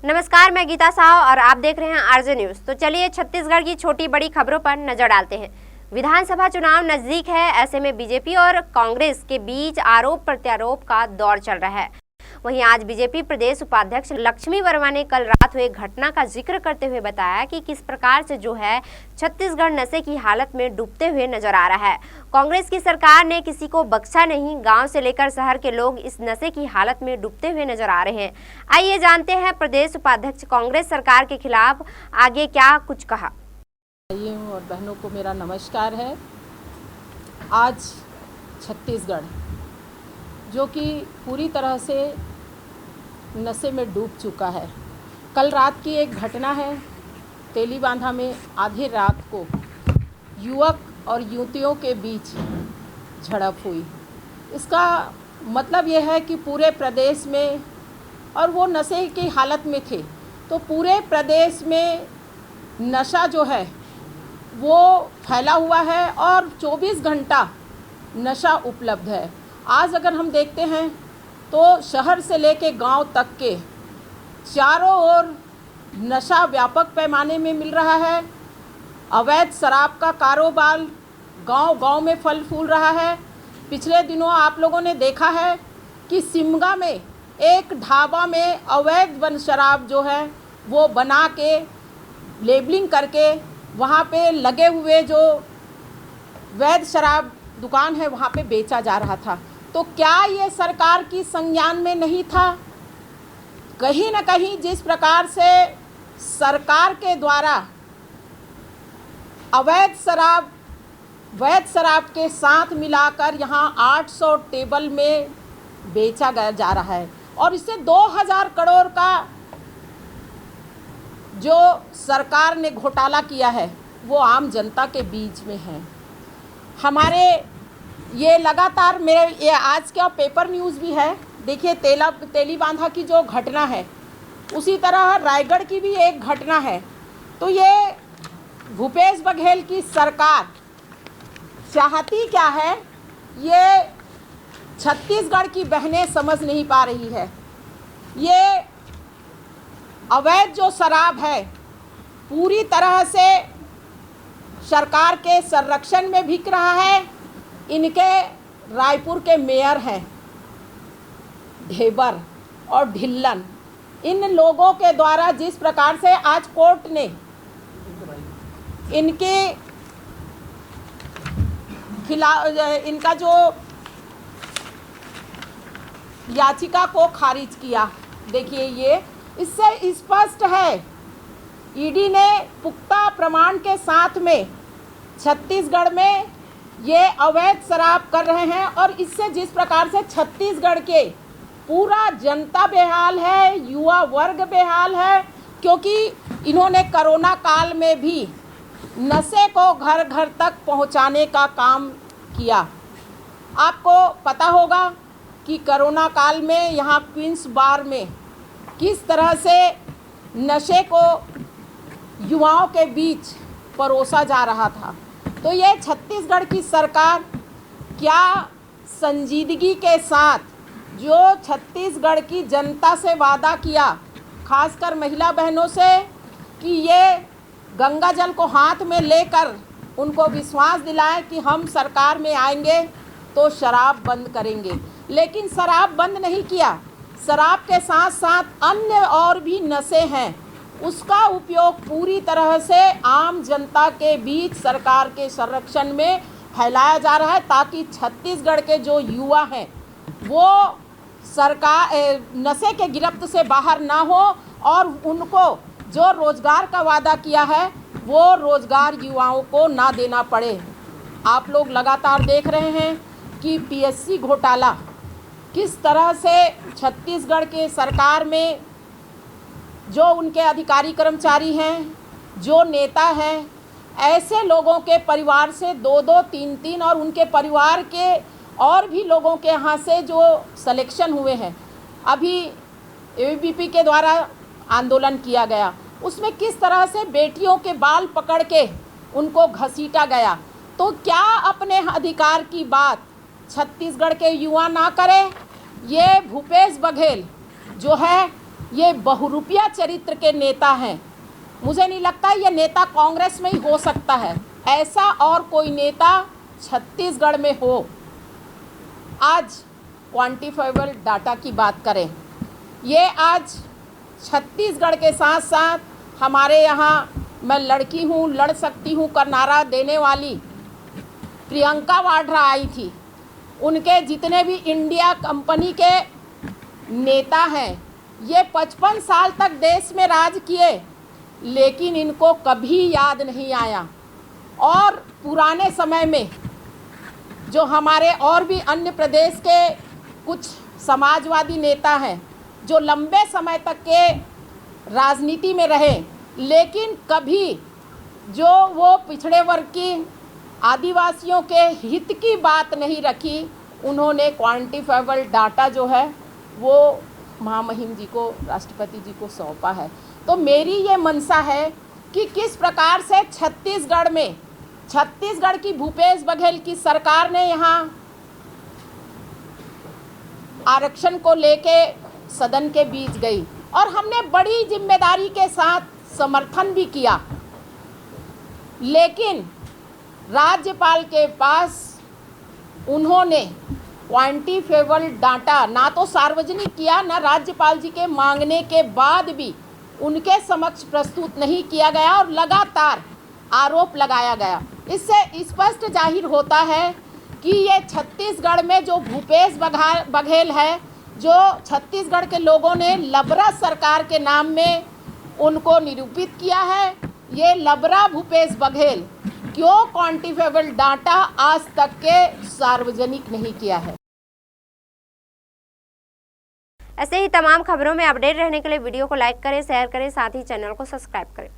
नमस्कार, मैं गीता साहू और आप देख रहे हैं आरजे न्यूज। तो चलिए छत्तीसगढ़ की छोटी बड़ी खबरों पर नजर डालते हैं। विधानसभा चुनाव नजदीक है, ऐसे में बीजेपी और कांग्रेस के बीच आरोप प्रत्यारोप का दौर चल रहा है। वहीं आज बीजेपी प्रदेश उपाध्यक्ष लक्ष्मी वर्मा ने कल रात हुए घटना का जिक्र करते हुए बताया कि किस प्रकार से जो है छत्तीसगढ़ नशे की हालत में डूबते हुए नजर आ रहा है। कांग्रेस की सरकार ने किसी को बख्शा नहीं, गांव से लेकर शहर के लोग इस नशे की हालत में डूबते हुए नजर आ रहे हैं। आइए जानते हैं प्रदेश उपाध्यक्ष कांग्रेस सरकार के खिलाफ आगे क्या कुछ कहा। भाइयों और बहनों को मेरा नमस्कार है। आज छत्तीसगढ़ जो कि पूरी तरह से नशे में डूब चुका है। कल रात की एक घटना है, तेलीबांधा में आधी रात को युवक और युवतियों के बीच झड़प हुई। इसका मतलब यह है कि पूरे प्रदेश में, और वो नशे की हालत में थे, तो पूरे प्रदेश में नशा जो है वो फैला हुआ है और 24 घंटा नशा उपलब्ध है। आज अगर हम देखते हैं तो शहर से लेके गांव तक के चारों ओर नशा व्यापक पैमाने में मिल रहा है। अवैध शराब का कारोबार गांव-गांव में फल फूल रहा है। पिछले दिनों आप लोगों ने देखा है कि सिमगा में एक ढाबा में अवैध शराब जो है वो बना के लेबलिंग करके वहाँ पे लगे हुए जो वैध शराब दुकान है वहाँ पे बेचा जा रहा था। तो क्या ये सरकार की संज्ञान में नहीं था? कहीं ना कहीं जिस प्रकार से सरकार के द्वारा अवैध शराब वैध शराब के साथ मिलाकर यहाँ 800 टेबल में बेचा जा रहा है, और इससे 2000 करोड़ का जो सरकार ने घोटाला किया है वो आम जनता के बीच में है। हमारे ये लगातार ये आज का पेपर न्यूज़ भी है। देखिए तेलीबांधा की जो घटना है, उसी तरह रायगढ़ की भी एक घटना है। तो ये भूपेश बघेल की सरकार चाहती क्या है, ये छत्तीसगढ़ की बहनें समझ नहीं पा रही है। ये अवैध जो शराब है पूरी तरह से सरकार के संरक्षण में बिक रहा है। इनके रायपुर के मेयर हैं ढेबर और ढिल्लन, इन लोगों के द्वारा जिस प्रकार से आज कोर्ट ने इनके खिलाफ इनका जो याचिका को खारिज किया, देखिए ये इससे स्पष्ट है। ईडी ने पुख्ता प्रमाण के साथ में छत्तीसगढ़ में ये अवैध शराब कर रहे हैं, और इससे जिस प्रकार से छत्तीसगढ़ के पूरा जनता बेहाल है, युवा वर्ग बेहाल है, क्योंकि इन्होंने कोरोना काल में भी नशे को घर घर तक पहुंचाने का काम किया। आपको पता होगा कि कोरोना काल में यहाँ क्वींस बार में किस तरह से नशे को युवाओं के बीच परोसा जा रहा था। तो ये छत्तीसगढ़ की सरकार क्या संजीदगी के साथ जो छत्तीसगढ़ की जनता से वादा किया, खासकर महिला बहनों से, कि ये गंगा जल को हाथ में लेकर उनको विश्वास दिलाए कि हम सरकार में आएंगे तो शराब बंद करेंगे, लेकिन शराब बंद नहीं किया। शराब के साथ साथ अन्य और भी नशे हैं, उसका उपयोग पूरी तरह से आम जनता के बीच सरकार के संरक्षण में फैलाया जा रहा है, ताकि छत्तीसगढ़ के जो युवा हैं वो सरकार नशे के गिरफ्त से बाहर ना हो, और उनको जो रोज़गार का वादा किया है वो रोज़गार युवाओं को ना देना पड़े। आप लोग लगातार देख रहे हैं कि पीएससी घोटाला किस तरह से छत्तीसगढ़ के सरकार में जो उनके अधिकारी कर्मचारी हैं, जो नेता हैं, ऐसे लोगों के परिवार से 2-2, 3-3 और उनके परिवार के और भी लोगों के यहाँ से जो सिलेक्शन हुए हैं, अभी एबीवीपी के द्वारा आंदोलन किया गया, उसमें किस तरह से बेटियों के बाल पकड़ के उनको घसीटा गया। तो क्या अपने अधिकार की बात छत्तीसगढ़ के युवा ना करें? ये भूपेश बघेल जो है ये बहुरूपिया चरित्र के नेता हैं। मुझे नहीं लगता ये नेता कांग्रेस में ही हो सकता है, ऐसा और कोई नेता छत्तीसगढ़ में हो। आज क्वांटिफाइबल डाटा की बात करें, ये आज छत्तीसगढ़ के साथ साथ हमारे यहाँ मैं लड़की हूँ, लड़ सकती हूँ का नारा देने वाली प्रियंका वाड्रा आई थी, उनके जितने भी इंडिया कंपनी के नेता हैं, ये 55 साल तक देश में राज किए, लेकिन इनको कभी याद नहीं आया। और पुराने समय में जो हमारे और भी अन्य प्रदेश के कुछ समाजवादी नेता हैं, जो लंबे समय तक के राजनीति में रहे, लेकिन कभी जो वो पिछड़े वर्ग की आदिवासियों के हित की बात नहीं रखी, उन्होंने क्वांटिफाइबल डाटा जो है वो महामहिम जी को, राष्ट्रपति जी को सौंपा है। तो मेरी ये मनसा है कि किस प्रकार से छत्तीसगढ़ की भूपेश बघेल की सरकार ने यहाँ आरक्षण को लेके सदन के बीच गई और हमने बड़ी जिम्मेदारी के साथ समर्थन भी किया, लेकिन राज्यपाल के पास उन्होंने क्वांटिफाइबल डाटा ना तो सार्वजनिक किया, ना राज्यपाल जी के मांगने के बाद भी उनके समक्ष प्रस्तुत नहीं किया गया और लगातार आरोप लगाया गया। इससे स्पष्ट जाहिर होता है कि ये छत्तीसगढ़ में जो भूपेश बघेल है, जो छत्तीसगढ़ के लोगों ने लबरा सरकार के नाम में उनको निरूपित किया है, ये लबरा भूपेश बघेल क्यों क्वांटिफाइबल डाटा आज तक के सार्वजनिक नहीं किया है। ऐसे ही तमाम खबरों में अपडेट रहने के लिए वीडियो को लाइक करें, शेयर करें, साथ ही चैनल को सब्सक्राइब करें।